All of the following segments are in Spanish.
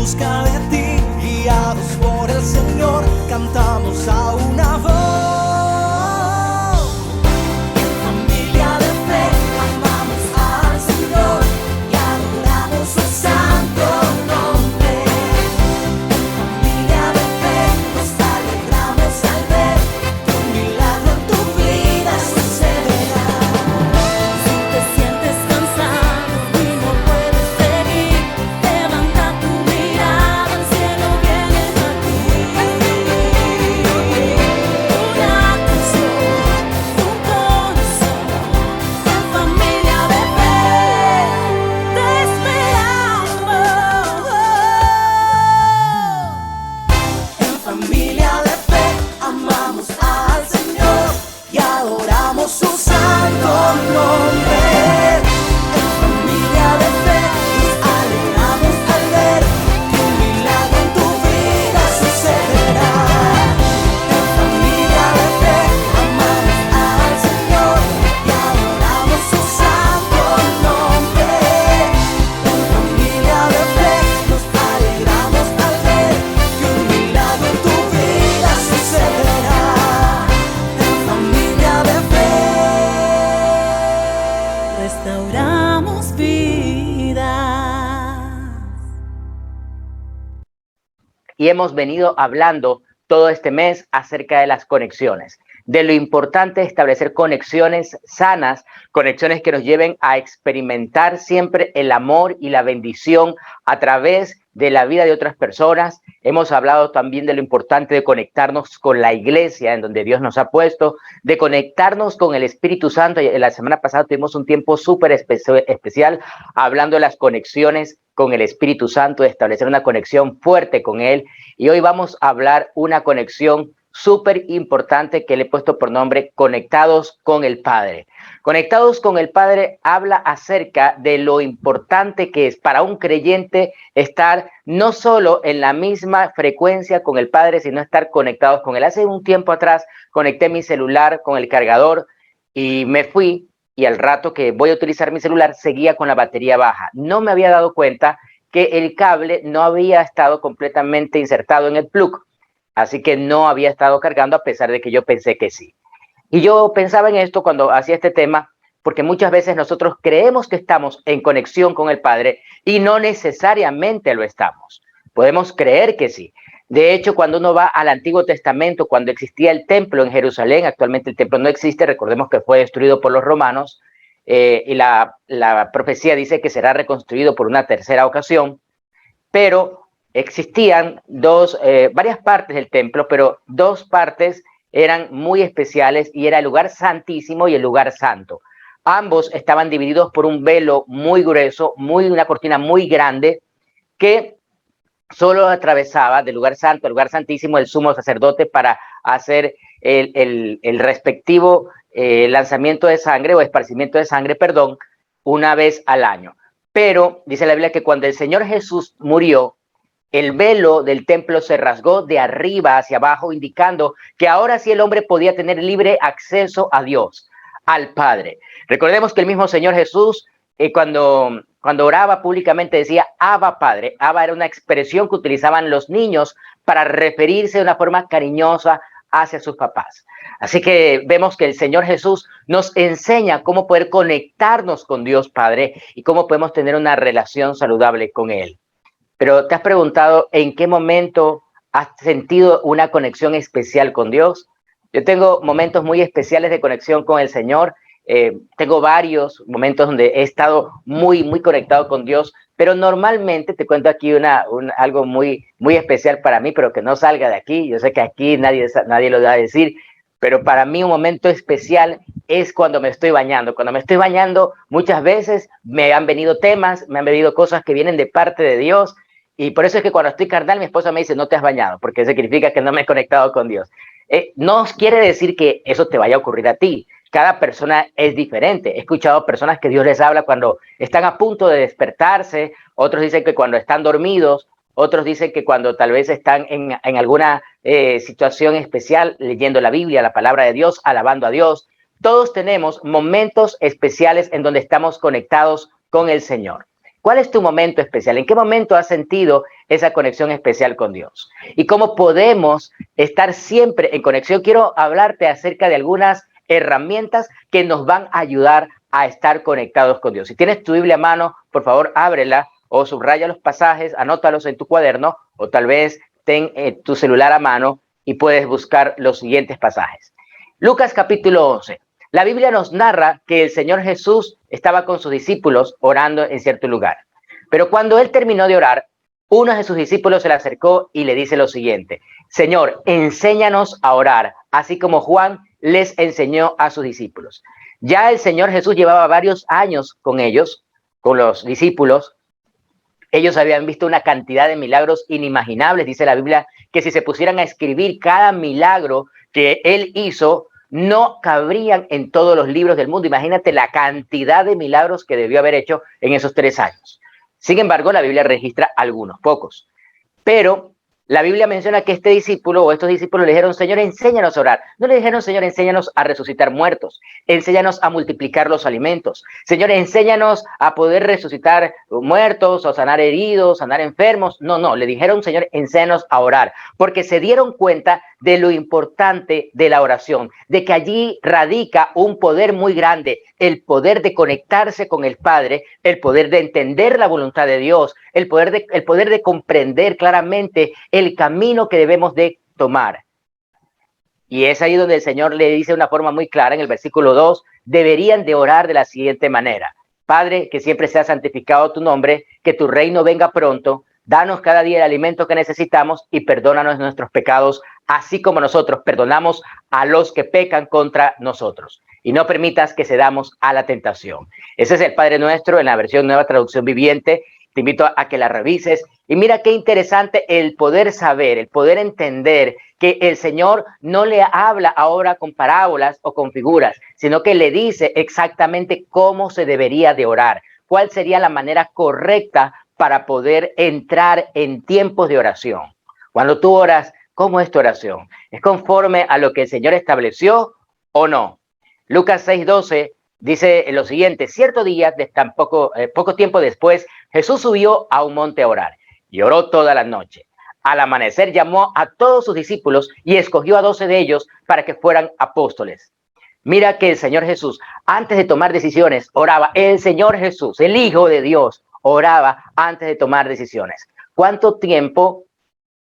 busca de ti, guiados por el Señor, cantamos a una voz. En familia de fe amamos al Señor y adoramos su santo nombre. En familia de fe nos alegramos al ver que un milagro en tu vida sucederá. Si te sientes cansado y no puedes seguir, levanta tu mirada, el cielo viene a ti. Una canción, un corazón, en familia de fe te esperamos. En familia de fe amamos al Señor y adoramos su santo nombre. En familia de fe nos alegramos al ver que un milagro en tu vida sucederá. En familia de fe amamos al Señor y adoramos su santo nombre. En familia de fe nos alegramos al ver que un milagro en tu vida sucederá. En familia de fe restauramos vidas. Y hemos venido hablando todo este mes acerca de las conexiones, de lo importante de establecer conexiones sanas, conexiones que nos lleven a experimentar siempre el amor y la bendición a través de la vida de otras personas. Hemos hablado también de lo importante de conectarnos con la iglesia en donde Dios nos ha puesto, de conectarnos con el Espíritu Santo. Y la semana pasada tuvimos un tiempo súper especial hablando de las conexiones con el Espíritu Santo, de establecer una conexión fuerte con Él. Y hoy vamos a hablar una conexión súper importante que le he puesto por nombre Conectados con el Padre. Conectados con el Padre habla acerca de lo importante que es para un creyente estar no solo en la misma frecuencia con el Padre, sino estar conectados con Él. Hace un tiempo atrás conecté mi celular con el cargador y me fui, y al rato que voy a utilizar mi celular seguía con la batería baja. No me había dado cuenta que el cable no había estado completamente insertado en el plug, así que no había estado cargando a pesar de que yo pensé que sí. Y yo pensaba en esto cuando hacía este tema, porque muchas veces nosotros creemos que estamos en conexión con el Padre y no necesariamente lo estamos. Podemos creer que sí. De hecho, cuando uno va al Antiguo Testamento, cuando existía el templo en Jerusalén, actualmente el templo no existe, recordemos que fue destruido por los romanos, y la profecía dice que será reconstruido por una tercera ocasión, pero existían varias partes del templo, pero dos partes eran muy especiales y era el lugar santísimo y el lugar santo. Ambos estaban divididos por un velo muy grueso, una cortina muy grande que solo atravesaba del lugar santo al lugar santísimo el sumo sacerdote para hacer el respectivo lanzamiento de sangre o esparcimiento de sangre, perdón, una vez al año. Pero dice la Biblia que cuando el Señor Jesús murió, el velo del templo se rasgó de arriba hacia abajo, indicando que ahora sí el hombre podía tener libre acceso a Dios, al Padre. Recordemos que el mismo Señor Jesús, cuando oraba públicamente, decía Abba Padre. Abba era una expresión que utilizaban los niños para referirse de una forma cariñosa hacia sus papás. Así que vemos que el Señor Jesús nos enseña cómo poder conectarnos con Dios Padre y cómo podemos tener una relación saludable con Él. Pero ¿te has preguntado en qué momento has sentido una conexión especial con Dios? Yo tengo momentos muy especiales de conexión con el Señor. Tengo varios momentos donde he estado muy conectado con Dios, pero normalmente te cuento aquí algo muy especial para mí, pero que no salga de aquí. Yo sé que aquí nadie lo va a decir, pero para mí un momento especial es cuando me estoy bañando. Cuando me estoy bañando, muchas veces me han venido temas, me han venido cosas que vienen de parte de Dios. Y por eso es que cuando estoy carnal, mi esposa me dice, no te has bañado, porque eso significa que no me he conectado con Dios. No quiere decir que eso te vaya a ocurrir a ti. Cada persona es diferente. He escuchado personas que Dios les habla cuando están a punto de despertarse, otros dicen que cuando están dormidos, otros dicen que cuando tal vez están en alguna situación especial, leyendo la Biblia, la palabra de Dios, alabando a Dios. Todos tenemos momentos especiales en donde estamos conectados con el Señor. ¿Cuál es tu momento especial? ¿En qué momento has sentido esa conexión especial con Dios? ¿Y cómo podemos estar siempre en conexión? Quiero hablarte acerca de algunas herramientas que nos van a ayudar a estar conectados con Dios. Si tienes tu Biblia a mano, por favor, ábrela o subraya los pasajes, anótalos en tu cuaderno o tal vez ten tu celular a mano y puedes buscar los siguientes pasajes. Lucas capítulo 11. La Biblia nos narra que el Señor Jesús estaba con sus discípulos orando en cierto lugar. Pero cuando él terminó de orar, uno de sus discípulos se le acercó y le dice lo siguiente: Señor, enséñanos a orar, así como Juan les enseñó a sus discípulos. Ya el Señor Jesús llevaba varios años con ellos, con los discípulos. Ellos habían visto una cantidad de milagros inimaginables. Dice la Biblia que si se pusieran a escribir cada milagro que él hizo, no cabrían en todos los libros del mundo. Imagínate la cantidad de milagros que debió haber hecho en esos 3 años. Sin embargo, la Biblia registra algunos, pocos. Pero la Biblia menciona que este discípulo o estos discípulos le dijeron: Señor, enséñanos a orar. No le dijeron: Señor, enséñanos a resucitar muertos. Enséñanos a multiplicar los alimentos. Señor, enséñanos a poder resucitar muertos o sanar heridos, sanar enfermos. No, le dijeron: Señor, enséñanos a orar. Porque se dieron cuenta de lo importante de la oración, de que allí radica un poder muy grande, el poder de conectarse con el Padre, el poder de entender la voluntad de Dios, el poder de comprender claramente el camino que debemos de tomar. Y es ahí donde el Señor le dice de una forma muy clara en el versículo 2, deberían de orar de la siguiente manera: Padre, que siempre sea santificado tu nombre, que tu reino venga pronto, danos cada día el alimento que necesitamos y perdónanos nuestros pecados, así como nosotros perdonamos a los que pecan contra nosotros. Y no permitas que cedamos a la tentación. Ese es el Padre Nuestro en la versión Nueva Traducción Viviente. Te invito a que la revises. Y mira qué interesante el poder saber, el poder entender que el Señor no le habla ahora con parábolas o con figuras, sino que le dice exactamente cómo se debería de orar, cuál sería la manera correcta para poder entrar en tiempos de oración. Cuando tú oras, ¿cómo es tu oración? ¿Es conforme a lo que el Señor estableció o no? Lucas 6:12 dice lo siguiente: cierto día, poco tiempo después, Jesús subió a un monte a orar y oró toda la noche. Al amanecer llamó a todos sus discípulos y escogió a 12 de ellos para que fueran apóstoles. Mira que el Señor Jesús, antes de tomar decisiones, oraba. El Señor Jesús, el Hijo de Dios, oraba antes de tomar decisiones. ¿Cuánto tiempo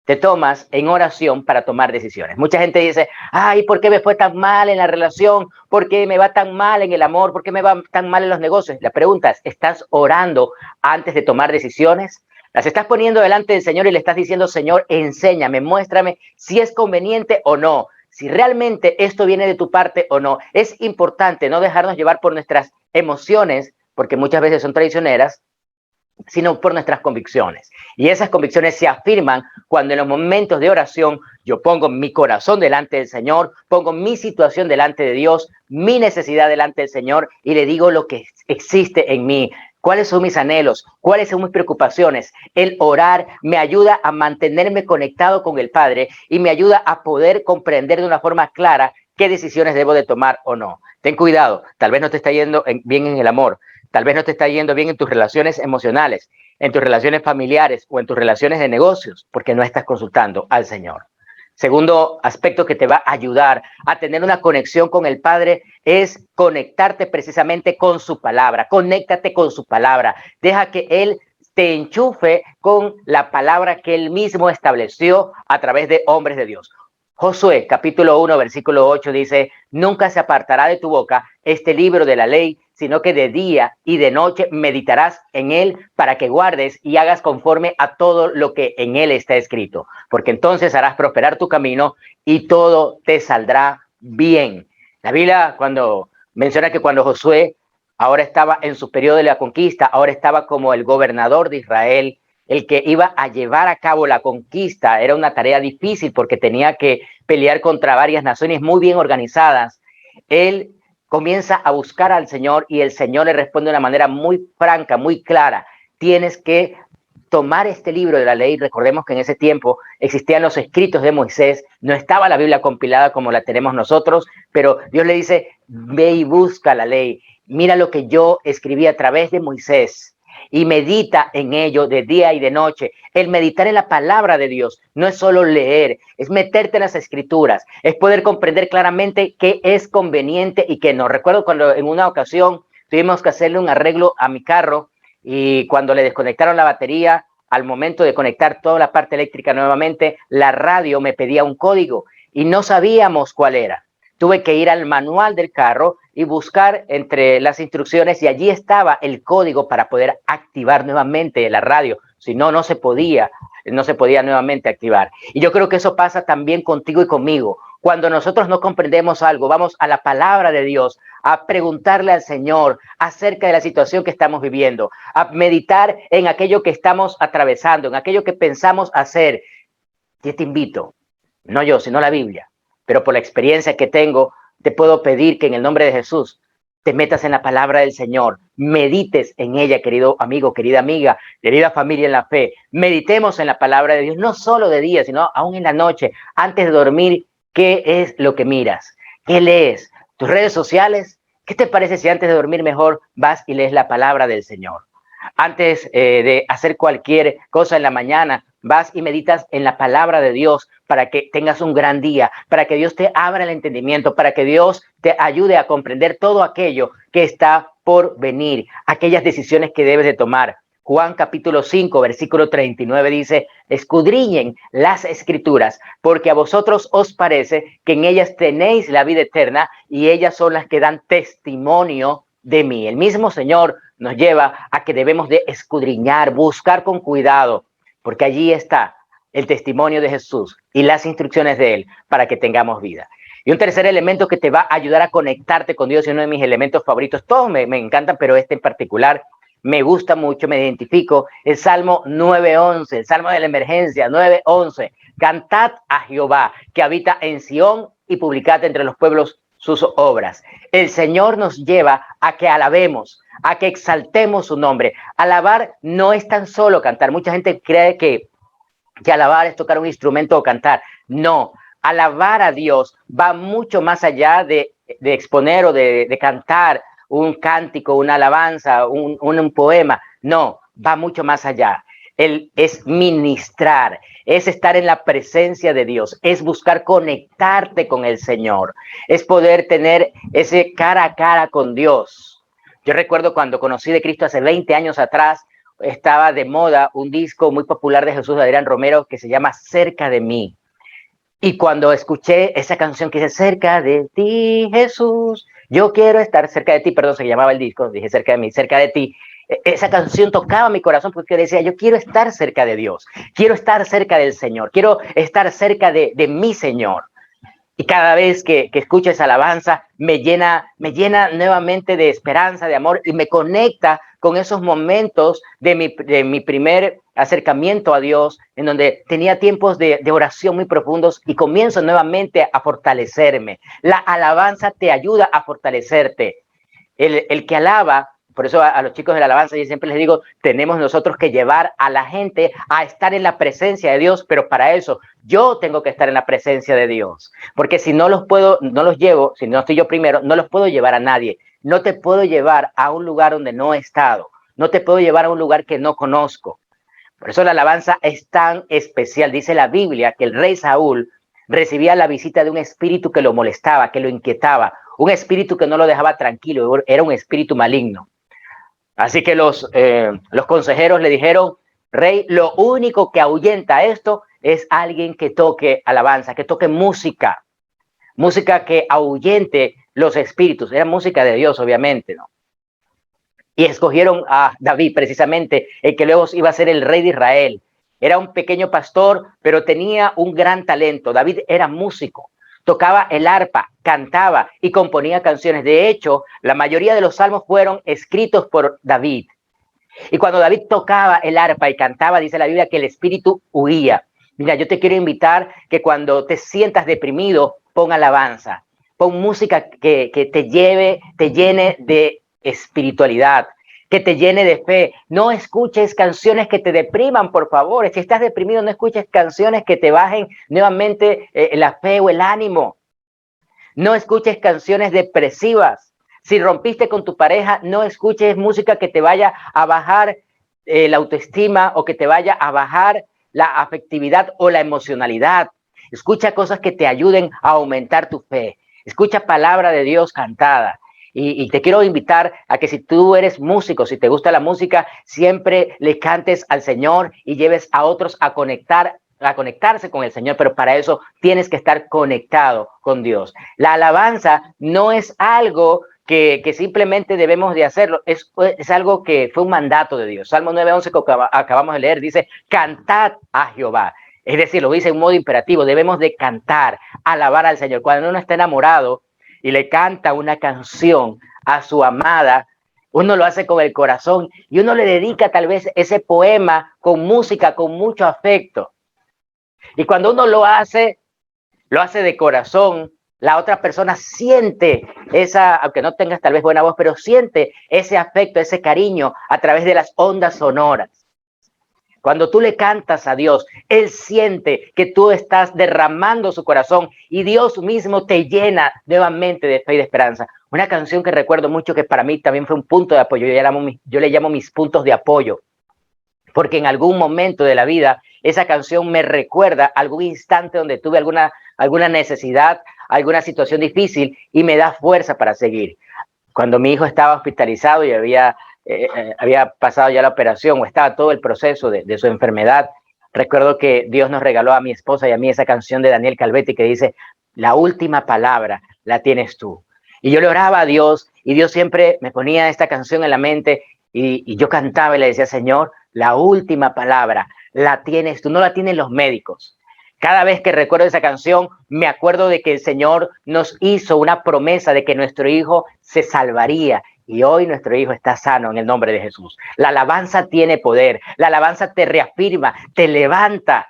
te tomas en oración para tomar decisiones? Mucha gente dice: ay, ¿por qué me fue tan mal en la relación? ¿Por qué me va tan mal en el amor? ¿Por qué me va tan mal en los negocios? La pregunta es: ¿estás orando antes de tomar decisiones? ¿Las estás poniendo delante del Señor y le estás diciendo: Señor, enséñame, muéstrame si es conveniente o no, si realmente esto viene de tu parte o no? Es importante no dejarnos llevar por nuestras emociones, porque muchas veces son traicioneras, sino por nuestras convicciones. Y esas convicciones se afirman cuando en los momentos de oración yo pongo mi corazón delante del Señor, pongo mi situación delante de Dios, mi necesidad delante del Señor y le digo lo que existe en mí. ¿Cuáles son mis anhelos? ¿Cuáles son mis preocupaciones? El orar me ayuda a mantenerme conectado con el Padre y me ayuda a poder comprender de una forma clara qué decisiones debo de tomar o no. Ten cuidado, tal vez no te está yendo bien en el amor, tal vez no te está yendo bien en tus relaciones emocionales, en tus relaciones familiares o en tus relaciones de negocios, porque no estás consultando al Señor. Segundo aspecto que te va a ayudar a tener una conexión con el Padre es conectarte precisamente con su palabra. Conéctate con su palabra. Deja que Él te enchufe con la palabra que Él mismo estableció a través de hombres de Dios. Josué, capítulo 1, versículo 8 dice: nunca se apartará de tu boca este libro de la ley, sino que de día y de noche meditarás en él para que guardes y hagas conforme a todo lo que en él está escrito, porque entonces harás prosperar tu camino y todo te saldrá bien. La Biblia cuando menciona que cuando Josué ahora estaba en su periodo de la conquista, ahora estaba como el gobernador de Israel, el que iba a llevar a cabo la conquista. Era una tarea difícil porque tenía que pelear contra varias naciones muy bien organizadas. Él comienza a buscar al Señor y el Señor le responde de una manera muy franca, muy clara: tienes que tomar este libro de la ley. Recordemos que en ese tiempo existían los escritos de Moisés, no estaba la Biblia compilada como la tenemos nosotros, pero Dios le dice: ve y busca la ley, mira lo que yo escribí a través de Moisés. y medita en ello de día y de noche. El meditar en la palabra de Dios no es solo leer, es meterte en las escrituras, es poder comprender claramente qué es conveniente y qué no. Recuerdo cuando en una ocasión tuvimos que hacerle un arreglo a mi carro y cuando le desconectaron la batería, al momento de conectar toda la parte eléctrica nuevamente, la radio me pedía un código y no sabíamos cuál era. Tuve que ir al manual del carro y buscar entre las instrucciones y allí estaba el código para poder activar nuevamente la radio. Si no, no se podía nuevamente activar. Y yo creo que eso pasa también contigo y conmigo. Cuando nosotros no comprendemos algo, vamos a la palabra de Dios, a preguntarle al Señor acerca de la situación que estamos viviendo, a meditar en aquello que estamos atravesando, en aquello que pensamos hacer. Yo te invito, no yo, sino la Biblia, pero por la experiencia que tengo, te puedo pedir que en el nombre de Jesús te metas en la palabra del Señor, medites en ella, querido amigo, querida amiga, querida familia en la fe. Meditemos en la palabra de Dios, no solo de día, sino aún en la noche, antes de dormir. ¿Qué es lo que miras? ¿Qué lees? ¿Tus redes sociales? ¿Qué te parece si antes de dormir mejor vas y lees la palabra del Señor? Antes de hacer cualquier cosa en la mañana, vas y meditas en la palabra de Dios para que tengas un gran día, para que Dios te abra el entendimiento, para que Dios te ayude a comprender todo aquello que está por venir, aquellas decisiones que debes de tomar. Juan capítulo 5, versículo 39 dice, escudriñen las escrituras, porque a vosotros os parece que en ellas tenéis la vida eterna y ellas son las que dan testimonio de mí. El mismo Señor nos lleva a que debemos de escudriñar, buscar con cuidado, porque allí está el testimonio de Jesús y las instrucciones de Él para que tengamos vida. Y un tercer elemento que te va a ayudar a conectarte con Dios, y uno de mis elementos favoritos, todos me encantan, pero este en particular me gusta mucho, me identifico, el Salmo 9:11, el Salmo de la emergencia, 9:11. Cantad a Jehová, que habita en Sión, y publicad entre los pueblos sus obras. El Señor nos lleva a que alabemos, a que exaltemos su nombre. Alabar no es tan solo cantar. Mucha gente cree que alabar es tocar un instrumento o cantar. No, alabar a Dios va mucho más allá de exponer o de cantar un cántico, una alabanza, un poema. No, va mucho más allá. Es ministrar, es estar en la presencia de Dios, es buscar conectarte con el Señor, es poder tener ese cara a cara con Dios. Yo recuerdo cuando conocí de Cristo hace 20 años atrás, estaba de moda un disco muy popular de Jesús de Adrián Romero que se llama Cerca de mí. Y cuando escuché esa canción que dice cerca de ti, Jesús, yo quiero estar cerca de ti, perdón, se llamaba el disco, dije cerca de mí, cerca de ti. Esa canción tocaba mi corazón porque decía, yo quiero estar cerca de Dios, quiero estar cerca del Señor, quiero estar cerca de mi Señor. Y cada vez que escucho esa alabanza, me llena nuevamente de esperanza, de amor, y me conecta con esos momentos de mi primer acercamiento a Dios, en donde tenía tiempos de oración muy profundos y comienzo nuevamente a fortalecerme. La alabanza te ayuda a fortalecerte. El que alaba, por eso a los chicos de la alabanza yo siempre les digo, tenemos nosotros que llevar a la gente a estar en la presencia de Dios, pero para eso yo tengo que estar en la presencia de Dios, porque si no los llevo, si no estoy yo primero, no los puedo llevar a nadie. No te puedo llevar a un lugar donde no he estado, no te puedo llevar a un lugar que no conozco. Por eso la alabanza es tan especial. Dice la Biblia que el rey Saúl recibía la visita de un espíritu que lo molestaba, que lo inquietaba, un espíritu que no lo dejaba tranquilo, era un espíritu maligno. Así que los consejeros le dijeron, rey, lo único que ahuyenta esto es alguien que toque alabanza, que toque música que ahuyente los espíritus. Era música de Dios, obviamente, ¿no? Y escogieron a David, precisamente, el que luego iba a ser el rey de Israel. Era un pequeño pastor, pero tenía un gran talento. David era músico. Tocaba el arpa, cantaba y componía canciones. De hecho, la mayoría de los salmos fueron escritos por David. Y cuando David tocaba el arpa y cantaba, dice la Biblia que el espíritu huía. Mira, yo te quiero invitar que cuando te sientas deprimido, pon alabanza, pon música que te llene de espiritualidad, que te llene de fe. No escuches canciones que te depriman, por favor. Si estás deprimido, no escuches canciones que te bajen nuevamente la fe o el ánimo. No escuches canciones depresivas. Si rompiste con tu pareja, no escuches música que te vaya a bajar la autoestima o que te vaya a bajar la afectividad o la emocionalidad. Escucha cosas que te ayuden a aumentar tu fe. Escucha palabra de Dios cantada. Y te quiero invitar a que si tú eres músico, si te gusta la música, siempre le cantes al Señor y lleves a otros a conectarse con el Señor, pero para eso tienes que estar conectado con Dios. La alabanza no es algo que simplemente debemos de hacerlo, es algo que fue un mandato de Dios. Salmo 9:11 que acabamos de leer dice, cantad a Jehová. Es decir, lo dice en modo imperativo, debemos de cantar, alabar al Señor. Cuando uno está enamorado y le canta una canción a su amada, uno lo hace con el corazón y uno le dedica tal vez ese poema con música, con mucho afecto. Y cuando uno lo hace de corazón, la otra persona siente esa, aunque no tengas tal vez buena voz, pero siente ese afecto, ese cariño a través de las ondas sonoras. Cuando tú le cantas a Dios, Él siente que tú estás derramando su corazón y Dios mismo te llena nuevamente de fe y de esperanza. Una canción que recuerdo mucho que para mí también fue un punto de apoyo. Yo le llamo mis puntos de apoyo, porque en algún momento de la vida esa canción me recuerda algún instante donde tuve alguna necesidad, alguna situación difícil y me da fuerza para seguir. Cuando mi hijo estaba hospitalizado y había pasado ya la operación o estaba todo el proceso de su enfermedad, recuerdo que Dios nos regaló a mi esposa y a mí esa canción de Daniel Calvetti que dice, la última palabra la tienes tú. Y yo le oraba a Dios y Dios siempre me ponía esta canción en la mente y yo cantaba y le decía, Señor, la última palabra la tienes tú, no la tienen los médicos. Cada vez que recuerdo esa canción, me acuerdo de que el Señor nos hizo una promesa de que nuestro hijo se salvaría. Y hoy nuestro hijo está sano en el nombre de Jesús. La alabanza tiene poder. La alabanza te reafirma, te levanta.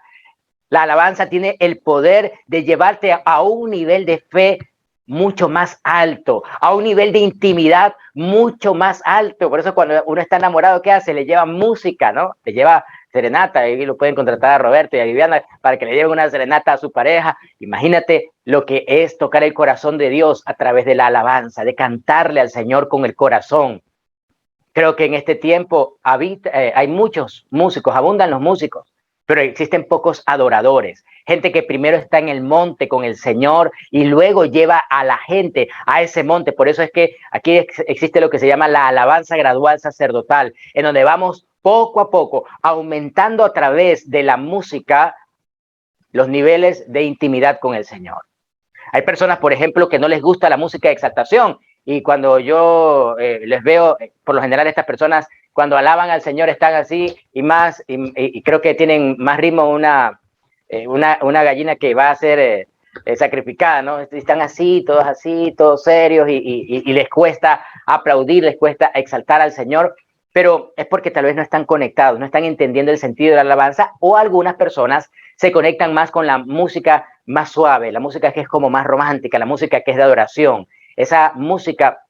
La alabanza tiene el poder de llevarte a un nivel de fe mucho más alto, a un nivel de intimidad mucho más alto. Por eso cuando uno está enamorado, ¿qué hace? Le lleva música, ¿no? Le lleva serenata, y lo pueden contratar a Roberto y a Viviana para que le lleven una serenata a su pareja. Imagínate lo que es tocar el corazón de Dios a través de la alabanza, de cantarle al Señor con el corazón. Creo que en este tiempo hay muchos músicos, abundan los músicos, pero existen pocos adoradores. Gente que primero está en el monte con el Señor y luego lleva a la gente a ese monte. Por eso es que aquí existe lo que se llama la alabanza gradual sacerdotal, en donde vamos poco a poco aumentando a través de la música los niveles de intimidad con el Señor. Hay personas, por ejemplo, que no les gusta la música de exaltación y cuando yo les veo, por lo general estas personas cuando alaban al Señor están así y creo que tienen más ritmo una gallina que va a ser sacrificada, ¿no? Están así, todos serios y les cuesta aplaudir, les cuesta exaltar al Señor, pero es porque tal vez no están conectados, no están entendiendo el sentido de la alabanza, o algunas personas se conectan más con la música más suave, la música que es como más romántica, la música que es de adoración, esa música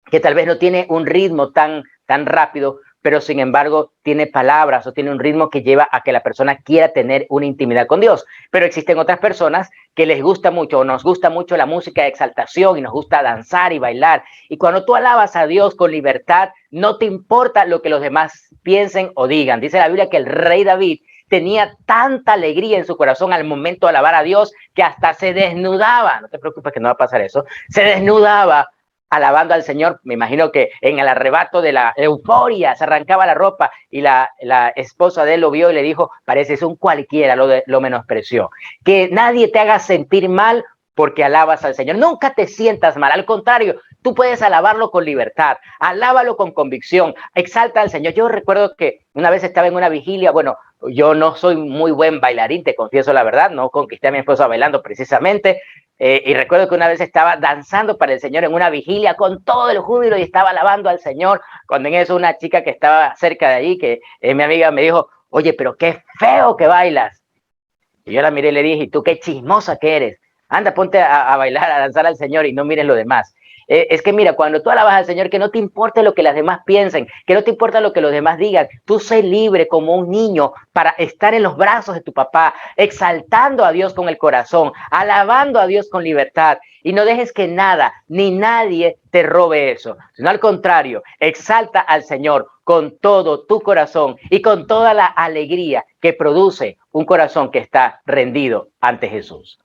que tal vez no tiene un ritmo tan rápido, pero sin embargo tiene palabras o tiene un ritmo que lleva a que la persona quiera tener una intimidad con Dios. Pero existen otras personas que les gusta mucho o nos gusta mucho la música de exaltación y nos gusta danzar y bailar. Y cuando tú alabas a Dios con libertad, no te importa lo que los demás piensen o digan. Dice la Biblia que el rey David tenía tanta alegría en su corazón al momento de alabar a Dios que hasta se desnudaba. No te preocupes que no va a pasar eso. Se desnudaba alabando al Señor. Me imagino que en el arrebato de la euforia se arrancaba la ropa y la esposa de él lo vio y le dijo, pareces un cualquiera, lo menospreció. Que nadie te haga sentir mal porque alabas al Señor. Nunca te sientas mal, al contrario, tú puedes alabarlo con libertad, alábalo con convicción, exalta al Señor. Yo recuerdo que una vez estaba en una vigilia, bueno, yo no soy muy buen bailarín, te confieso la verdad, no conquisté a mi esposa bailando precisamente, y recuerdo que una vez estaba danzando para el Señor en una vigilia con todo el júbilo y estaba alabando al Señor, cuando en eso una chica que estaba cerca de allí, que es mi amiga, me dijo, oye, pero qué feo que bailas. Y yo la miré y le dije, ¿y tú qué chismosa que eres? Anda, ponte a bailar, a danzar al Señor y no mires lo demás. Es que mira, cuando tú alabas al Señor, que no te importe lo que las demás piensen, que no te importa lo que los demás digan, tú sé libre como un niño para estar en los brazos de tu papá, exaltando a Dios con el corazón, alabando a Dios con libertad, y no dejes que nada ni nadie te robe eso, sino al contrario, exalta al Señor con todo tu corazón y con toda la alegría que produce un corazón que está rendido ante Jesús.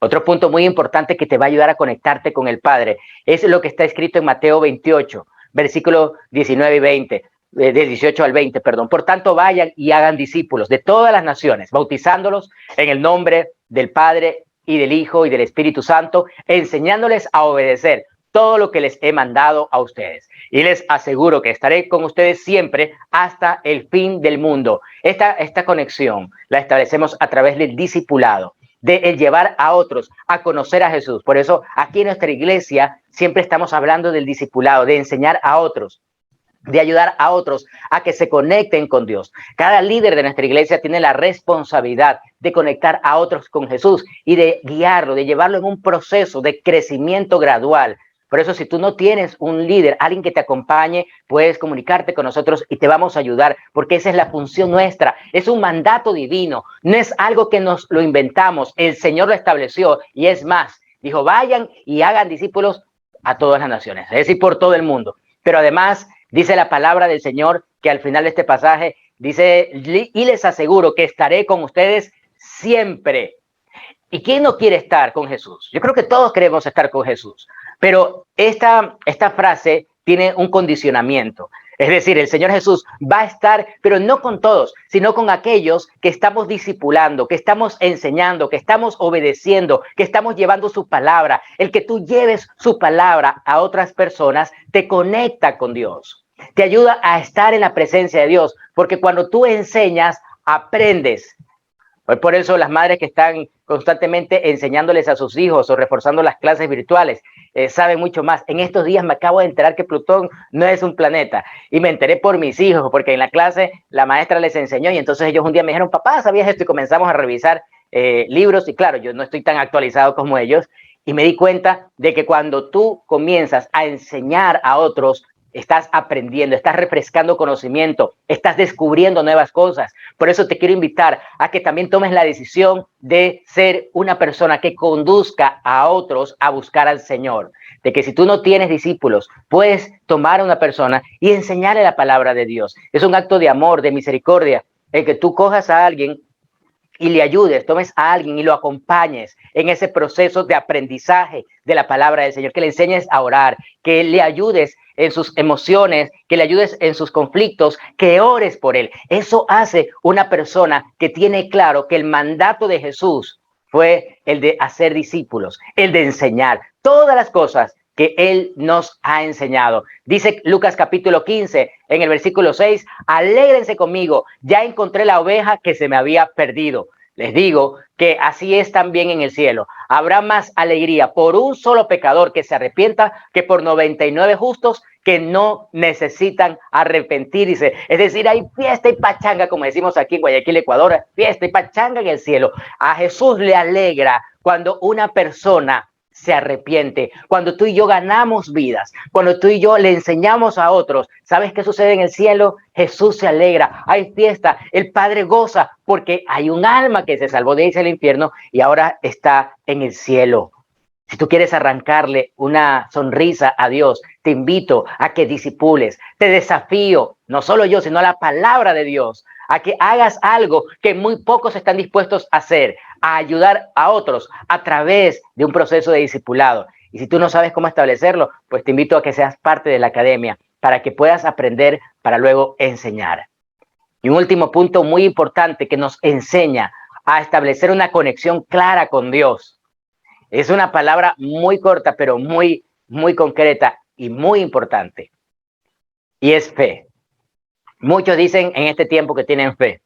Otro punto muy importante que te va a ayudar a conectarte con el Padre es lo que está escrito en Mateo 28, versículos 19 y 20. De 18 al 20, perdón. Por tanto, vayan y hagan discípulos de todas las naciones, bautizándolos en el nombre del Padre y del Hijo y del Espíritu Santo, enseñándoles a obedecer todo lo que les he mandado a ustedes. Y les aseguro que estaré con ustedes siempre hasta el fin del mundo. Esta conexión la establecemos a través del discipulado, de el llevar a otros a conocer a Jesús. Por eso aquí en nuestra iglesia siempre estamos hablando del discipulado, de enseñar a otros, de ayudar a otros a que se conecten con Dios. Cada líder de nuestra iglesia tiene la responsabilidad de conectar a otros con Jesús y de guiarlo, de llevarlo en un proceso de crecimiento gradual. Por eso, si tú no tienes un líder, alguien que te acompañe, puedes comunicarte con nosotros y te vamos a ayudar, porque esa es la función nuestra. Es un mandato divino, no es algo que nos lo inventamos. El Señor lo estableció y es más, dijo, vayan y hagan discípulos a todas las naciones, es decir, por todo el mundo. Pero además, dice la palabra del Señor que al final de este pasaje dice, y les aseguro que estaré con ustedes siempre. ¿Y quién no quiere estar con Jesús? Yo creo que todos queremos estar con Jesús, pero esta frase tiene un condicionamiento. Es decir, el Señor Jesús va a estar, pero no con todos, sino con aquellos que estamos discipulando, que estamos enseñando, que estamos obedeciendo, que estamos llevando su palabra. El que tú lleves su palabra a otras personas te conecta con Dios, te ayuda a estar en la presencia de Dios, porque cuando tú enseñas, aprendes. Por eso las madres que están constantemente enseñándoles a sus hijos o reforzando las clases virtuales saben mucho más. En estos días me acabo de enterar que Plutón no es un planeta y me enteré por mis hijos porque en la clase la maestra les enseñó y entonces ellos un día me dijeron, papá, ¿sabías esto? Y comenzamos a revisar libros y claro, yo no estoy tan actualizado como ellos y me di cuenta de que cuando tú comienzas a enseñar a otros, estás aprendiendo, estás refrescando conocimiento, estás descubriendo nuevas cosas. Por eso te quiero invitar a que también tomes la decisión de ser una persona que conduzca a otros a buscar al Señor. De que si tú no tienes discípulos, puedes tomar a una persona y enseñarle la palabra de Dios. Es un acto de amor, de misericordia, el que tú cojas a alguien y le ayudes, tomes a alguien y lo acompañes en ese proceso de aprendizaje de la palabra del Señor, que le enseñes a orar, que le ayudes en sus emociones, que le ayudes en sus conflictos, que ores por él. Eso hace una persona que tiene claro que el mandato de Jesús fue el de hacer discípulos, el de enseñar todas las cosas que él nos ha enseñado. Dice Lucas capítulo 15 en el versículo 6, alégrense conmigo, ya encontré la oveja que se me había perdido. Les digo que así es también en el cielo. Habrá más alegría por un solo pecador que se arrepienta que por 99 justos que no necesitan arrepentirse. Es decir, hay fiesta y pachanga, como decimos aquí en Guayaquil, Ecuador, fiesta y pachanga en el cielo. A Jesús le alegra cuando una persona se arrepiente, cuando tú y yo ganamos vidas, cuando tú y yo le enseñamos a otros. ¿Sabes qué sucede en el cielo? Jesús se alegra, hay fiesta, el Padre goza porque hay un alma que se salvó de irse al infierno y ahora está en el cielo. Si tú quieres arrancarle una sonrisa a Dios, te invito a que discipules, te desafío, no solo yo, sino la palabra de Dios, a que hagas algo que muy pocos están dispuestos a hacer, a ayudar a otros a través de un proceso de discipulado. Y si tú no sabes cómo establecerlo, pues te invito a que seas parte de la academia para que puedas aprender para luego enseñar. Y un último punto muy importante que nos enseña a establecer una conexión clara con Dios. Es una palabra muy corta, pero muy, muy concreta y muy importante. Y es fe. Muchos dicen en este tiempo que tienen fe,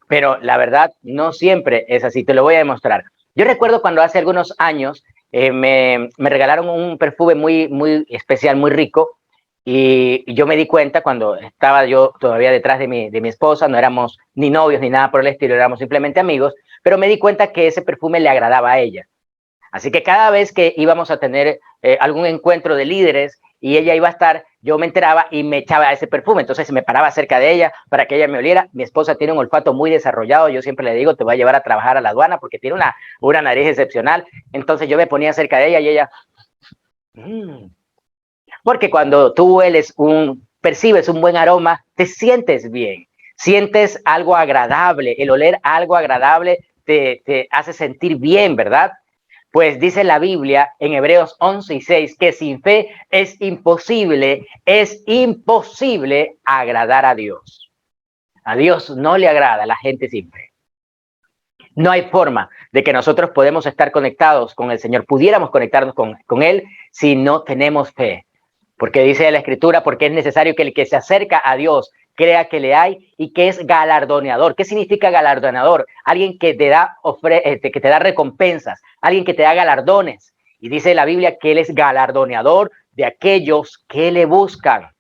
pero la verdad no siempre es así. Te lo voy a demostrar. Yo recuerdo cuando hace algunos años me regalaron un perfume muy especial, muy rico, y yo me di cuenta cuando estaba yo todavía detrás de mi esposa, no éramos ni novios ni nada por el estilo, éramos simplemente amigos, pero me di cuenta que ese perfume le agradaba a ella. Así que cada vez que íbamos a tener algún encuentro de líderes y ella iba a estar, yo me enteraba y me echaba ese perfume. Entonces me paraba cerca de ella para que ella me oliera. Mi esposa tiene un olfato muy desarrollado. Yo siempre le digo, te voy a llevar a trabajar a la aduana porque tiene una nariz excepcional. Entonces yo me ponía cerca de ella y ella... Porque cuando tú hueles un percibes un buen aroma, te sientes bien, sientes algo agradable, el oler algo agradable te hace sentir bien, ¿verdad? Pues dice la Biblia en Hebreos 11:6 que sin fe es imposible agradar a Dios. A Dios no le agrada a la gente sin fe. No hay forma de que nosotros podemos estar conectados con el Señor, pudiéramos conectarnos con Él si no tenemos fe. Porque dice la Escritura, porque es necesario que el que se acerca a Dios crea que le hay y que es galardoneador. ¿Qué significa galardoneador? Alguien que te da recompensas, alguien que te da galardones. Y dice la Biblia que Él es galardoneador de aquellos que le buscan.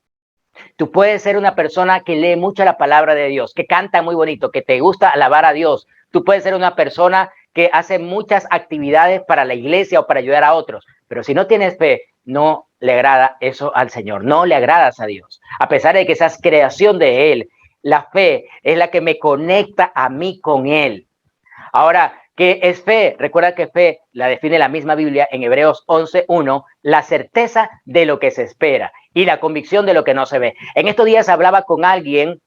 Tú puedes ser una persona que lee mucho la palabra de Dios, que canta muy bonito, que te gusta alabar a Dios. Tú puedes ser una persona que hace muchas actividades para la iglesia o para ayudar a otros, pero si no tienes fe, no le agrada eso al Señor, no le agradas a Dios. A pesar de que seas creación de Él, la fe es la que me conecta a mí con Él. Ahora, ¿qué es fe? Recuerda que fe la define la misma Biblia en Hebreos 11:1, la certeza de lo que se espera y la convicción de lo que no se ve. En estos días hablaba con alguien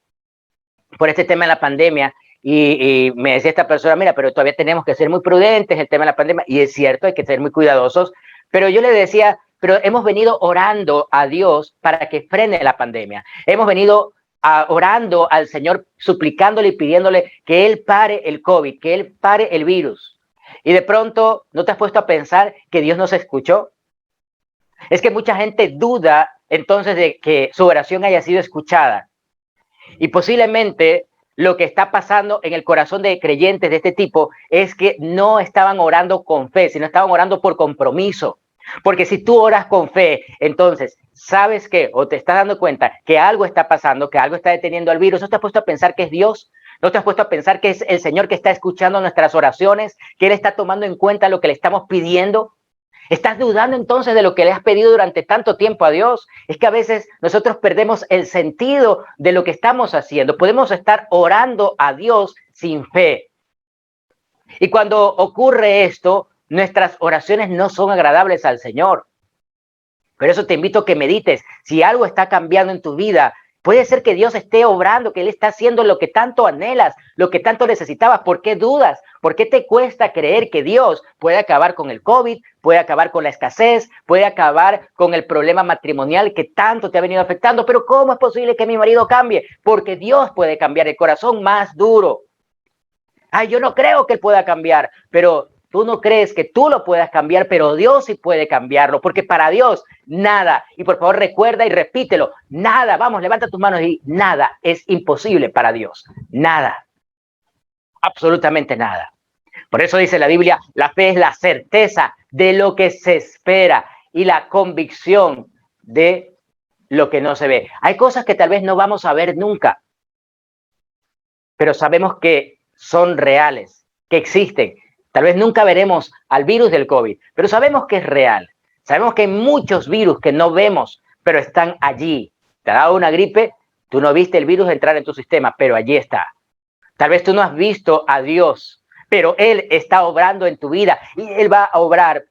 por este tema de la pandemia y me decía esta persona, mira, pero todavía tenemos que ser muy prudentes el tema de la pandemia, y es cierto, hay que ser muy cuidadosos, pero yo le decía, pero hemos venido orando a Dios para que frene la pandemia. Hemos venido orando al Señor, suplicándole y pidiéndole que Él pare el COVID, que Él pare el virus. Y de pronto, ¿no te has puesto a pensar que Dios nos escuchó? Es que mucha gente duda entonces de que su oración haya sido escuchada. Y posiblemente lo que está pasando en el corazón de creyentes de este tipo es que no estaban orando con fe, sino estaban orando por compromiso. Porque si tú oras con fe, entonces, ¿sabes qué? O te estás dando cuenta que algo está pasando, que algo está deteniendo al virus. ¿No te has puesto a pensar que es Dios? ¿No te has puesto a pensar que es el Señor que está escuchando nuestras oraciones? ¿Que Él está tomando en cuenta lo que le estamos pidiendo? ¿Estás dudando entonces de lo que le has pedido durante tanto tiempo a Dios? Es que a veces nosotros perdemos el sentido de lo que estamos haciendo. Podemos estar orando a Dios sin fe. Y cuando ocurre esto, nuestras oraciones no son agradables al Señor. Por eso te invito a que medites. Si algo está cambiando en tu vida, puede ser que Dios esté obrando, que Él está haciendo lo que tanto anhelas, lo que tanto necesitabas. ¿Por qué dudas? ¿Por qué te cuesta creer que Dios puede acabar con el COVID, puede acabar con la escasez, puede acabar con el problema matrimonial que tanto te ha venido afectando? Pero ¿cómo es posible que mi marido cambie? Porque Dios puede cambiar el corazón más duro. Ay, yo no creo que Él pueda cambiar, pero tú no crees que tú lo puedas cambiar, pero Dios sí puede cambiarlo, porque para Dios nada, y por favor recuerda y repítelo, nada, vamos, levanta tus manos y nada es imposible para Dios, nada, absolutamente nada. Por eso dice la Biblia, la fe es la certeza de lo que se espera y la convicción de lo que no se ve. Hay cosas que tal vez no vamos a ver nunca, pero sabemos que son reales, que existen. Tal vez nunca veremos al virus del COVID, pero sabemos que es real. Sabemos que hay muchos virus que no vemos, pero están allí. Te ha dado una gripe, tú no viste el virus entrar en tu sistema, pero allí está. Tal vez tú no has visto a Dios, pero Él está obrando en tu vida y Él va a obrar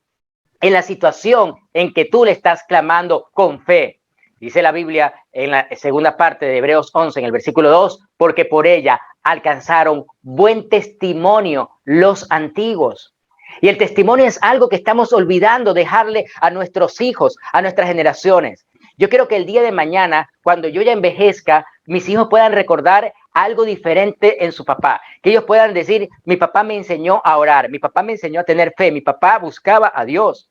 en la situación en que tú le estás clamando con fe. Dice la Biblia en la segunda parte de Hebreos 11, en el versículo 2, porque por ella alcanzaron buen testimonio los antiguos. Y el testimonio es algo que estamos olvidando dejarle a nuestros hijos, a nuestras generaciones. Yo quiero que el día de mañana, cuando yo ya envejezca, mis hijos puedan recordar algo diferente en su papá. Que ellos puedan decir, mi papá me enseñó a orar, mi papá me enseñó a tener fe, mi papá buscaba a Dios.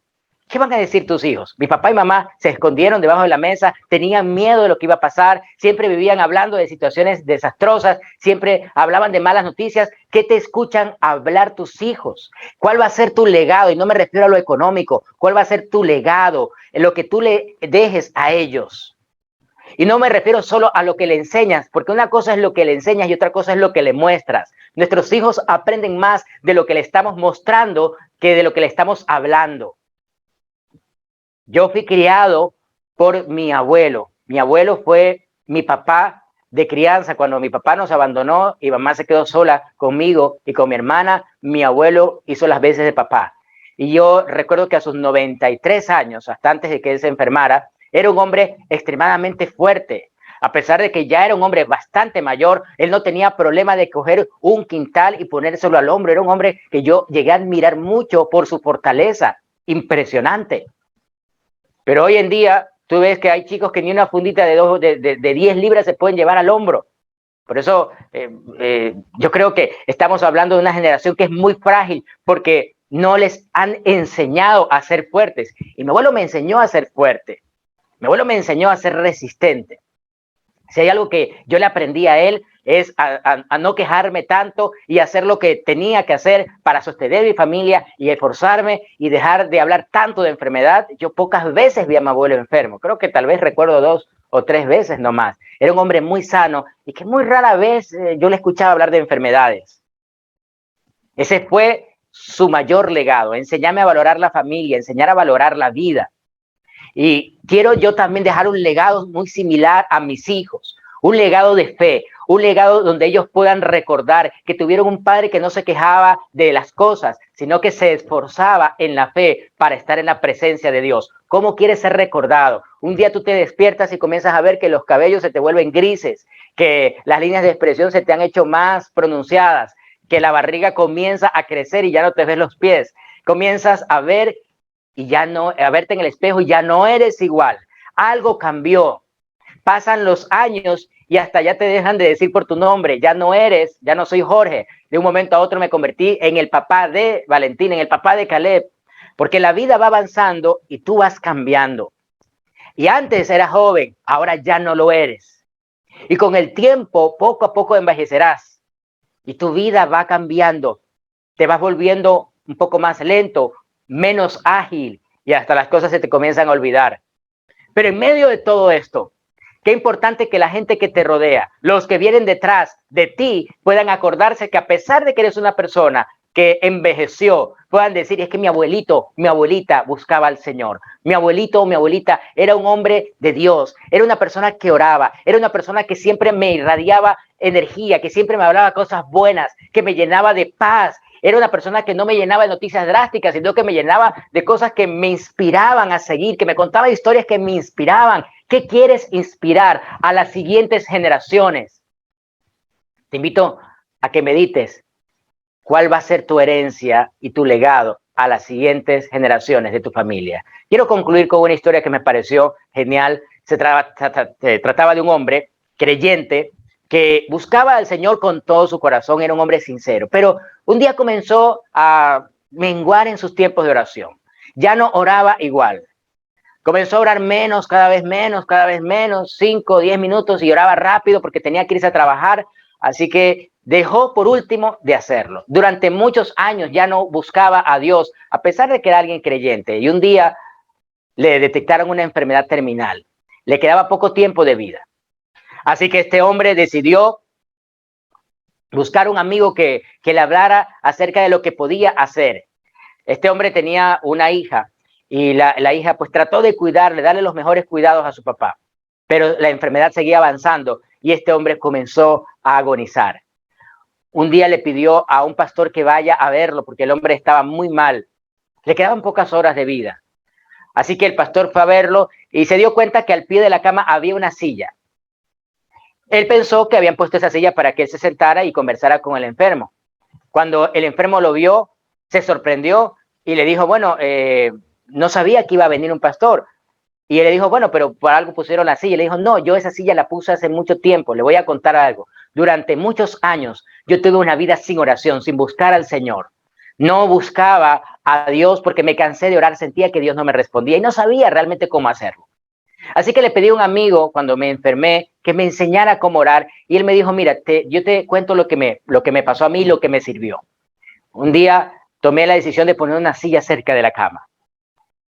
¿Qué van a decir tus hijos? Mi papá y mamá se escondieron debajo de la mesa, tenían miedo de lo que iba a pasar, siempre vivían hablando de situaciones desastrosas, siempre hablaban de malas noticias. ¿Qué te escuchan hablar tus hijos? ¿Cuál va a ser tu legado? Y no me refiero a lo económico. ¿Cuál va a ser tu legado? En lo que tú le dejes a ellos. Y no me refiero solo a lo que le enseñas, porque una cosa es lo que le enseñas y otra cosa es lo que le muestras. Nuestros hijos aprenden más de lo que le estamos mostrando que de lo que le estamos hablando. Yo fui criado por mi abuelo. Mi abuelo fue mi papá de crianza. Cuando mi papá nos abandonó y mamá se quedó sola conmigo y con mi hermana, mi abuelo hizo las veces de papá. Y yo recuerdo que a sus 93 años, hasta antes de que él se enfermara, era un hombre extremadamente fuerte. A pesar de que ya era un hombre bastante mayor, él no tenía problema de coger un quintal y ponérselo al hombro. Era un hombre que yo llegué a admirar mucho por su fortaleza, impresionante. Pero hoy en día tú ves que hay chicos que ni una fundita de 10 libras se pueden llevar al hombro. Por eso yo creo que estamos hablando de una generación que es muy frágil porque no les han enseñado a ser fuertes. Y mi abuelo me enseñó a ser fuerte. Mi abuelo me enseñó a ser resistente. Si hay algo que yo le aprendí a él es a no quejarme tanto y hacer lo que tenía que hacer para sostener mi familia y esforzarme y dejar de hablar tanto de enfermedad. Yo pocas veces vi a mi abuelo enfermo. Creo que tal vez recuerdo 2 o 3 veces nomás. Era un hombre muy sano y que muy rara vez yo le escuchaba hablar de enfermedades. Ese fue su mayor legado, enseñarme a valorar la familia, enseñar a valorar la vida. Y quiero yo también dejar un legado muy similar a mis hijos, un legado de fe, un legado donde ellos puedan recordar que tuvieron un padre que no se quejaba de las cosas, sino que se esforzaba en la fe para estar en la presencia de Dios. ¿Cómo quieres ser recordado? Un día tú te despiertas y comienzas a ver que los cabellos se te vuelven grises, que las líneas de expresión se te han hecho más pronunciadas, que la barriga comienza a crecer y ya no te ves los pies. Comienzas a ver y ya no, a verte en el espejo y ya no eres igual. Algo cambió. Pasan los años y hasta ya te dejan de decir por tu nombre. Ya no eres, ya no soy Jorge. De un momento a otro me convertí en el papá de Valentín, en el papá de Caleb. Porque la vida va avanzando y tú vas cambiando. Y antes eras joven, ahora ya no lo eres. Y con el tiempo, poco a poco envejecerás. Y tu vida va cambiando. Te vas volviendo un poco más lento, menos ágil y hasta las cosas se te comienzan a olvidar. Pero en medio de todo esto, qué importante que la gente que te rodea, los que vienen detrás de ti, puedan acordarse que a pesar de que eres una persona que envejeció, puedan decir, es que mi abuelito, mi abuelita buscaba al Señor. Mi abuelito o mi abuelita era un hombre de Dios, era una persona que oraba, era una persona que siempre me irradiaba energía, que siempre me hablaba cosas buenas, que me llenaba de paz. Era una persona que no me llenaba de noticias drásticas, sino que me llenaba de cosas que me inspiraban a seguir, que me contaba historias que me inspiraban. ¿Qué quieres inspirar a las siguientes generaciones? Te invito a que medites cuál va a ser tu herencia y tu legado a las siguientes generaciones de tu familia. Quiero concluir con una historia que me pareció genial. Se trataba de un hombre creyente que buscaba al Señor con todo su corazón, era un hombre sincero, pero un día comenzó a menguar en sus tiempos de oración. Ya no oraba igual. Comenzó a orar menos, cada vez menos, 5 o 10 minutos y oraba rápido porque tenía que irse a trabajar. Así que dejó por último de hacerlo. Durante muchos años ya no buscaba a Dios, a pesar de que era alguien creyente. Y un día le detectaron una enfermedad terminal. Le quedaba poco tiempo de vida. Así que este hombre decidió buscar un amigo que le hablara acerca de lo que podía hacer. Este hombre tenía una hija y la hija pues trató de cuidarle, darle los mejores cuidados a su papá. Pero la enfermedad seguía avanzando y este hombre comenzó a agonizar. Un día le pidió a un pastor que vaya a verlo porque el hombre estaba muy mal. Le quedaban pocas horas de vida. Así que el pastor fue a verlo y se dio cuenta que al pie de la cama había una silla. Él pensó que habían puesto esa silla para que él se sentara y conversara con el enfermo. Cuando el enfermo lo vio, se sorprendió y le dijo, bueno, no sabía que iba a venir un pastor. Y él le dijo, bueno, pero por algo pusieron la silla. Y le dijo, no, yo esa silla la puse hace mucho tiempo. Le voy a contar algo. Durante muchos años yo tuve una vida sin oración, sin buscar al Señor. No buscaba a Dios porque me cansé de orar, sentía que Dios no me respondía y no sabía realmente cómo hacerlo. Así que le pedí a un amigo cuando me enfermé que me enseñara cómo orar y él me dijo, mira, yo te cuento lo que me pasó a mí, lo que me sirvió. Un día tomé la decisión de poner una silla cerca de la cama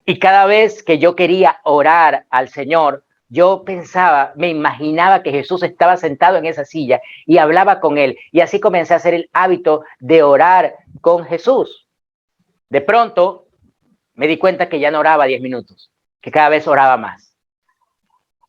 y cada vez que yo quería orar al Señor, yo pensaba, me imaginaba que Jesús estaba sentado en esa silla y hablaba con él y así comencé a hacer el hábito de orar con Jesús. De pronto me di cuenta que ya no oraba 10 minutos, que cada vez oraba más.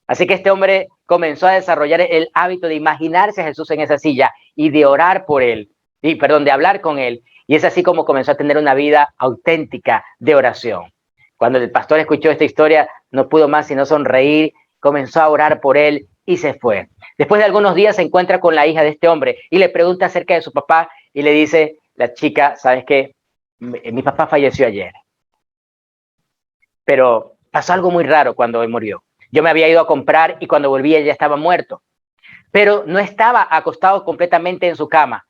Así que este hombre comenzó a desarrollar el hábito de imaginarse a Jesús en esa silla y de orar por él, de hablar con él. Y es así como comenzó a tener una vida auténtica de oración. Cuando el pastor escuchó esta historia, no pudo más sino sonreír comenzó a orar por él y se fue. Después de algunos días se encuentra con la hija de este hombre y le pregunta acerca de su papá y le dice la chica, ¿sabes qué? Mi papá falleció ayer, pero pasó algo muy raro cuando él murió. Yo me había ido a comprar y cuando volví ella estaba muerto, pero no estaba acostado completamente en su cama.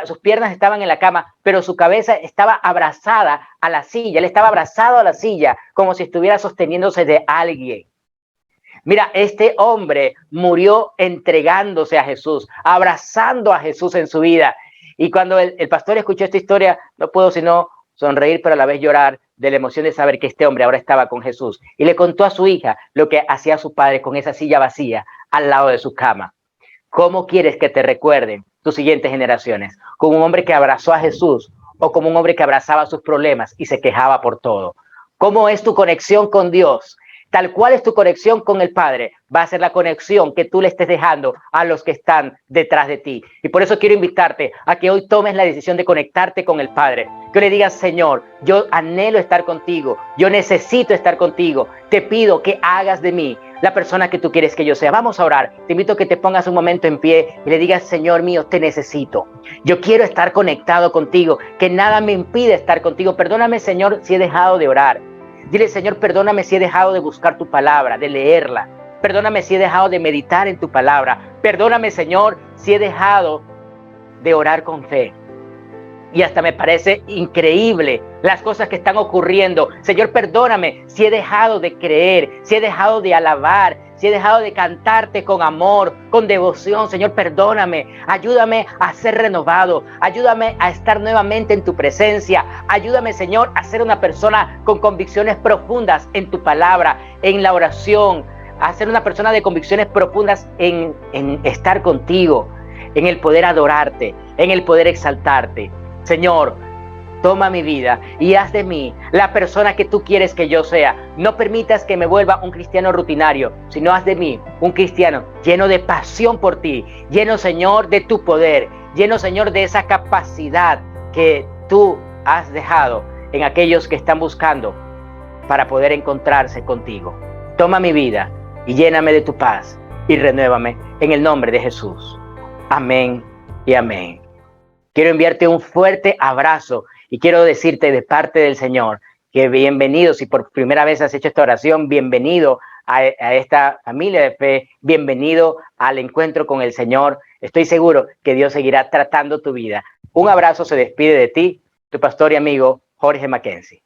Sus piernas estaban en la cama, pero su cabeza estaba abrazada a la silla. Él estaba abrazado a la silla como si estuviera sosteniéndose de alguien. Mira, este hombre murió entregándose a Jesús, abrazando a Jesús en su vida. Y cuando el pastor escuchó esta historia, no puedo sino sonreír, pero a la vez llorar de la emoción de saber que este hombre ahora estaba con Jesús. Y le contó a su hija lo que hacía su padre con esa silla vacía al lado de su cama. ¿Cómo quieres que te recuerden tus siguientes generaciones? ¿Como un hombre que abrazó a Jesús o como un hombre que abrazaba sus problemas y se quejaba por todo? ¿Cómo es tu conexión con Dios? Tal cual es tu conexión con el Padre, va a ser la conexión que tú le estés dejando a los que están detrás de ti. Y por eso quiero invitarte a que hoy tomes la decisión de conectarte con el Padre. Que le digas, Señor, yo anhelo estar contigo, yo necesito estar contigo. Te pido que hagas de mí la persona que tú quieres que yo sea. Vamos a orar. Te invito a que te pongas un momento en pie y le digas, Señor mío, te necesito. Yo quiero estar conectado contigo, que nada me impide estar contigo. Perdóname, Señor, si he dejado de orar. Dile, Señor, perdóname si he dejado de buscar tu palabra, de leerla. Perdóname si he dejado de meditar en tu palabra. Perdóname, Señor, si he dejado de orar con fe. Y hasta me parece increíble las cosas que están ocurriendo. Señor, perdóname si he dejado de creer, si he dejado de alabar, si he dejado de cantarte con amor, con devoción. Señor, perdóname. Ayúdame a ser renovado. Ayúdame a estar nuevamente en tu presencia. Ayúdame, Señor, a ser una persona con convicciones profundas en tu palabra, en la oración. A ser una persona de convicciones profundas en estar contigo, en el poder adorarte, en el poder exaltarte. Señor, toma mi vida y haz de mí la persona que tú quieres que yo sea. No permitas que me vuelva un cristiano rutinario, sino haz de mí un cristiano lleno de pasión por ti, lleno, Señor, de tu poder, lleno, Señor, de esa capacidad que tú has dejado en aquellos que están buscando para poder encontrarse contigo. Toma mi vida y lléname de tu paz y renuévame en el nombre de Jesús. Amén y amén. Quiero enviarte un fuerte abrazo y quiero decirte de parte del Señor que bienvenido. Si por primera vez has hecho esta oración, bienvenido a esta familia de fe, bienvenido al encuentro con el Señor. Estoy seguro que Dios seguirá tratando tu vida. Un abrazo se despide de ti, tu pastor y amigo Jorge Mackenzie.